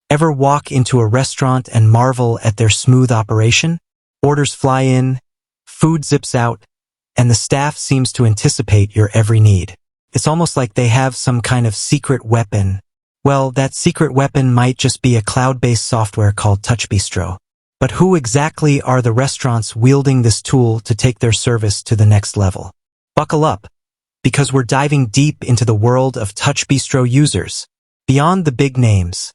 Ever walk into a restaurant and marvel at their smooth operation? Orders fly in, food zips out, and the staff seems to anticipate your every need. It's almost like they have some kind of secret weapon. Well, that secret weapon might just be a cloud-based software called TouchBistro. But who exactly are the restaurants wielding this tool to take their service to the next level? Buckle up, because we're diving deep into the world of TouchBistro users. Beyond the big names,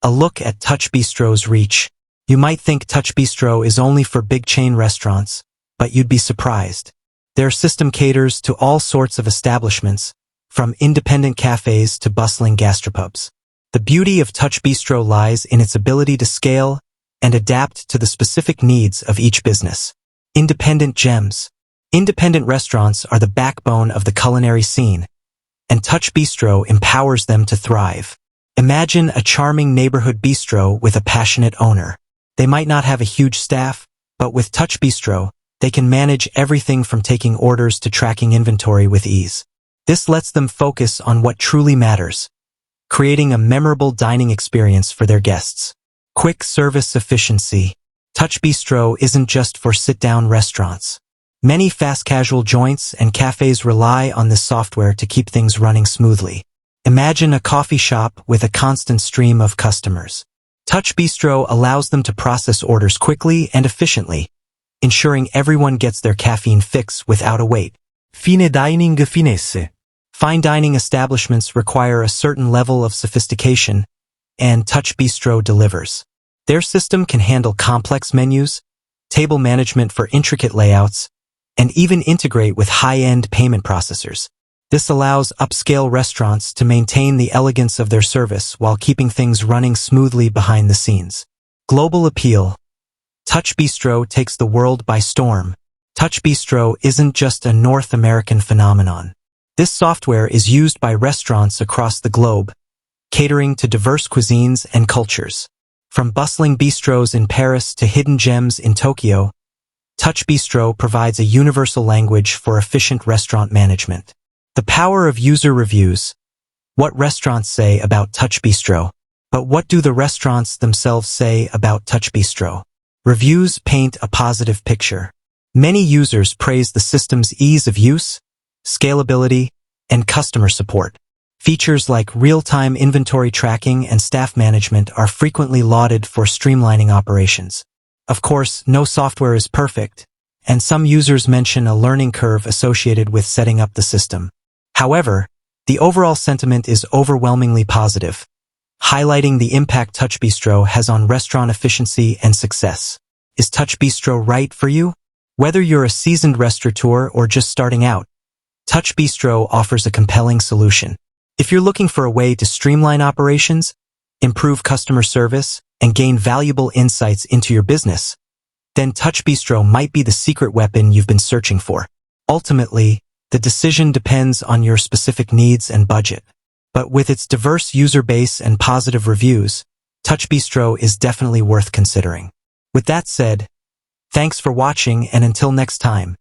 a look at TouchBistro's reach. You might think TouchBistro is only for big chain restaurants, but you'd be surprised. Their system caters to all sorts of establishments, from independent cafes to bustling gastropubs. The beauty of TouchBistro lies in its ability to scale and adapt to the specific needs of each business. Independent gems. Independent restaurants are the backbone of the culinary scene, and TouchBistro empowers them to thrive. Imagine a charming neighborhood bistro with a passionate owner. They might not have a huge staff, but with TouchBistro, they can manage everything from taking orders to tracking inventory with ease. This lets them focus on what truly matters, creating a memorable dining experience for their guests. Quick service efficiency. TouchBistro isn't just for sit-down restaurants. Many fast-casual joints and cafes rely on this software to keep things running smoothly. Imagine a coffee shop with a constant stream of customers. TouchBistro allows them to process orders quickly and efficiently, ensuring everyone gets their caffeine fix without a wait. Fine dining finesse. Fine dining establishments require a certain level of sophistication, and TouchBistro delivers. Their system can handle complex menus, table management for intricate layouts, and even integrate with high-end payment processors. This allows upscale restaurants to maintain the elegance of their service while keeping things running smoothly behind the scenes. Global appeal. TouchBistro takes the world by storm. TouchBistro isn't just a North American phenomenon. This software is used by restaurants across the globe, catering to diverse cuisines and cultures. From bustling bistros in Paris to hidden gems in Tokyo, TouchBistro provides a universal language for efficient restaurant management. The power of user reviews. What restaurants say about TouchBistro. But what do the restaurants themselves say about TouchBistro? Reviews paint a positive picture. Many users praise the system's ease of use, scalability, and customer support. Features like real-time inventory tracking and staff management are frequently lauded for streamlining operations. Of course, no software is perfect, and some users mention a learning curve associated with setting up the system. However, the overall sentiment is overwhelmingly positive, highlighting the impact TouchBistro has on restaurant efficiency and success. Is TouchBistro right for you? Whether you're a seasoned restaurateur or just starting out, TouchBistro offers a compelling solution. If you're looking for a way to streamline operations, improve customer service, and gain valuable insights into your business, then TouchBistro might be the secret weapon you've been searching for. Ultimately, the decision depends on your specific needs and budget. But with its diverse user base and positive reviews, TouchBistro is definitely worth considering. With that said, thanks for watching, and until next time.